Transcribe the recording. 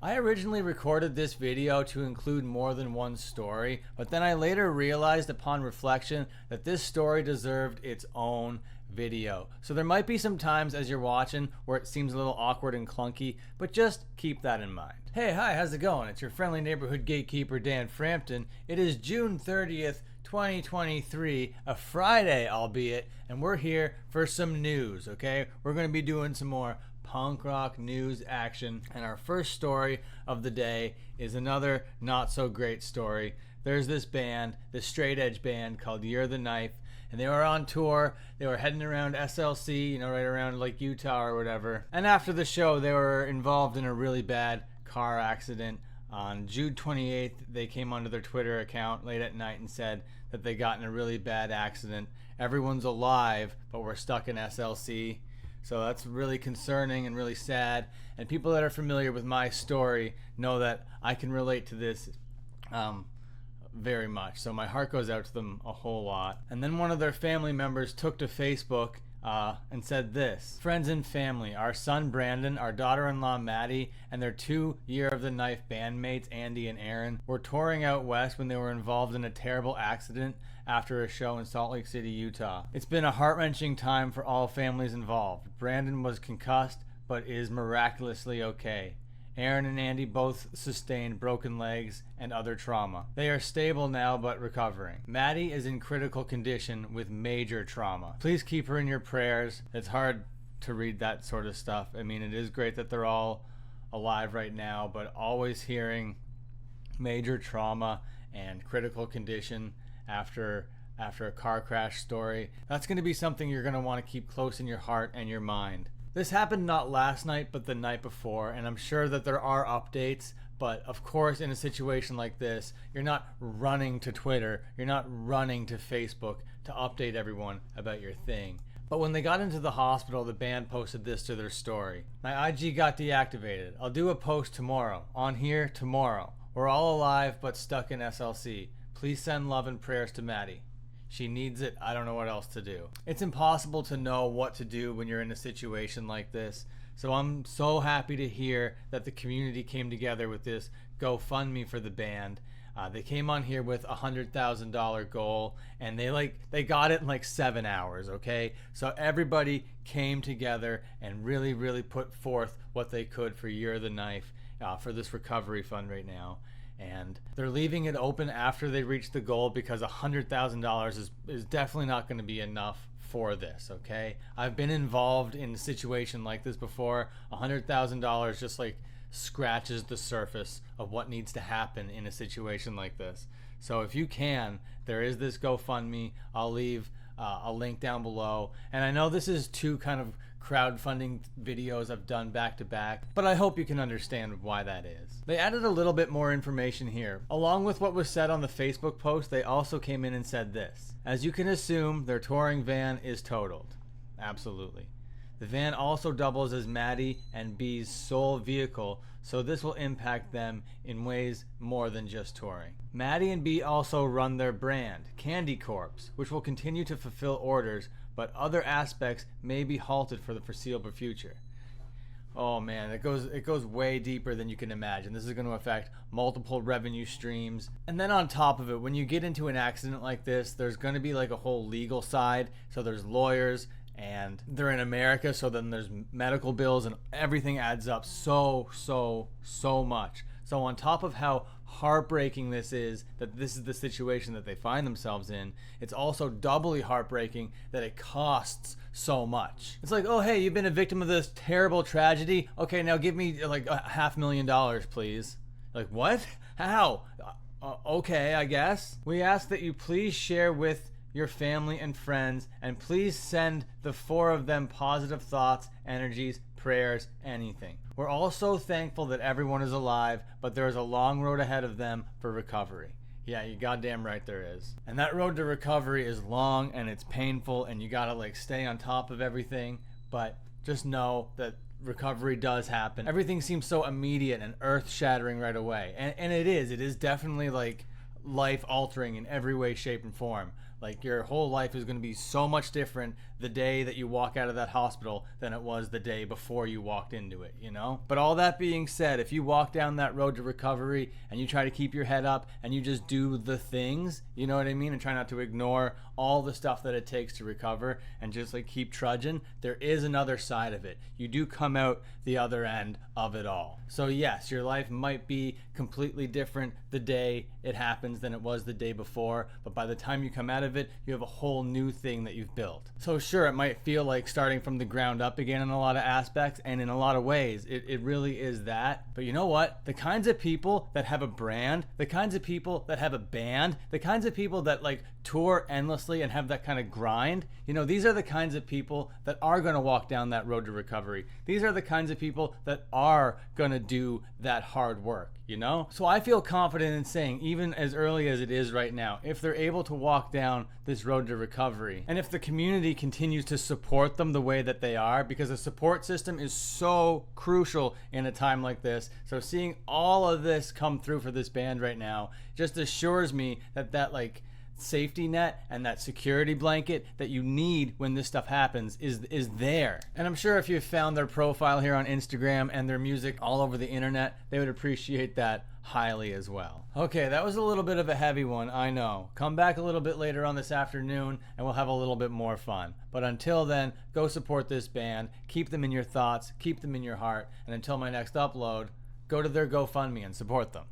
I originally recorded this video to include more than one story, but then I later realized upon reflection that this story deserved its own video. So there might be some times as you're watching where it seems a little awkward and clunky, but just keep that in mind. Hey, hi, how's it going? It's your friendly neighborhood gatekeeper, Dan Frampton. It is June 30th, 2023, a Friday albeit, and we're here for some news, okay? We're going to be doing some more punk rock news action, and our first story of the day is another not so great story. There's this band, this straight edge band called You're the Knife, and they were on tour. They were heading around SLC, right around like Utah or whatever. And after the show, they were involved in a really bad car accident. On June 28th, they came onto their Twitter account late at night and said that they got in a really bad accident. Everyone's alive, but we're stuck in SLC. So that's really concerning and really sad. And people that are familiar with my story know that I can relate to this very much. So my heart goes out to them a whole lot. And then one of their family members took to Facebook and said this: "Friends and family, our son Brandon, our daughter-in-law Maddie, and their 2 Year of the Knife bandmates Andy and Aaron were touring out west when they were involved in a terrible accident after a show in Salt Lake City, Utah. It's been a heart-wrenching time for all families involved. Brandon was concussed, but is miraculously okay. Aaron and Andy both sustained broken legs and other trauma. They are stable now but recovering. Maddie is in critical condition with major trauma. Please keep her in your prayers." It's hard to read that sort of stuff. I mean, it is great that they're all alive right now, but always hearing major trauma and critical condition after a car crash story, that's going to be something you're going to want to keep close in your heart and your mind. This happened not last night, but the night before, and I'm sure that there are updates, but of course in a situation like this, you're not running to Twitter, you're not running to Facebook to update everyone about your thing. But when they got into the hospital, the band posted this to their story: "My IG got deactivated. I'll do a post tomorrow. On here tomorrow. We're all alive but stuck in SLC. Please send love and prayers to Maddie. She needs it. I don't know what else to do." It's impossible to know what to do when you're in a situation like this. So I'm so happy to hear that the community came together with this GoFundMe for the band. They came on here with a $100,000 goal, and they got it in like 7 hours, okay? So everybody came together and really, really put forth what they could for You're the Knife for this recovery fund right now. And they're leaving it open after they reach the goal because $100,000 is definitely not going to be enough for this, okay? I've been involved in a situation like this before. $100,000 just like scratches the surface of what needs to happen in a situation like this. So if you can, there is this GoFundMe. I'll leave a link down below. And I know this is two kind of crowdfunding videos I've done back to back, but I hope you can understand why that is. They added a little bit more information here. Along with what was said on the Facebook post, they also came in and said this: "As you can assume, their touring van is totaled." Absolutely. The van also doubles as Maddie and B's sole vehicle, so this will impact them in ways more than just touring. Maddie and B also run their brand, Candy Corpse, which will continue to fulfill orders, but other aspects may be halted for the foreseeable future. Oh man, it goes way deeper than you can imagine. This is going to affect multiple revenue streams. And then on top of it, when you get into an accident like this, there's going to be like a whole legal side. So there's lawyers, and they're in America, so then there's medical bills, and everything adds up so much. So on top of how heartbreaking this is, that this is the situation that they find themselves in, it's also doubly heartbreaking that it costs so much. It's like, oh hey, you've been a victim of this terrible tragedy. Okay, now give me like $500,000, please. Like what? How? Okay, I guess. We ask that you please share with your family and friends, and please send the 4 of them positive thoughts, energies, prayers, anything. We're all so thankful that everyone is alive, but there is a long road ahead of them for recovery. Yeah, you goddamn right there is. And that road to recovery is long and it's painful, and you gotta like stay on top of everything, but just know that recovery does happen. Everything seems so immediate and earth-shattering right away, and it is definitely like life-altering in every way, shape, and form. Like your whole life is going to be so much different the day that you walk out of that hospital than it was the day before you walked into it, you know? But all that being said, if you walk down that road to recovery and you try to keep your head up and you just do the things, you know what I mean? And try not to ignore all the stuff that it takes to recover and just like keep trudging, there is another side of it. You do come out the other end of it all. So yes, your life might be completely different the day it happens than it was the day before, but by the time you come out of it, you have a whole new thing that you've built. So sure, it might feel like starting from the ground up again in a lot of aspects, and in a lot of ways, it really is that. But you know what? The kinds of people that have a brand, the kinds of people that have a band, the kinds of people that like tour endlessly and have that kind of grind, you know, these are the kinds of people that are going to walk down that road to recovery. These are the kinds of people that are going to do that hard work, you know? So I feel confident in saying, even as early as it is right now, if they're able to walk down this road to recovery, and if the community continues to support them the way that they are, because a support system is so crucial in a time like this. So seeing all of this come through for this band right now just assures me that that like safety net and that security blanket that you need when this stuff happens is there. And I'm sure if you found their profile here on Instagram and their music all over the internet, they would appreciate that highly as well. Okay, that was a little bit of a heavy one, I know. Come back a little bit later on this afternoon and we'll have a little bit more fun. But until then, go support this band, keep them in your thoughts, keep them in your heart, and until my next upload, go to their GoFundMe and support them.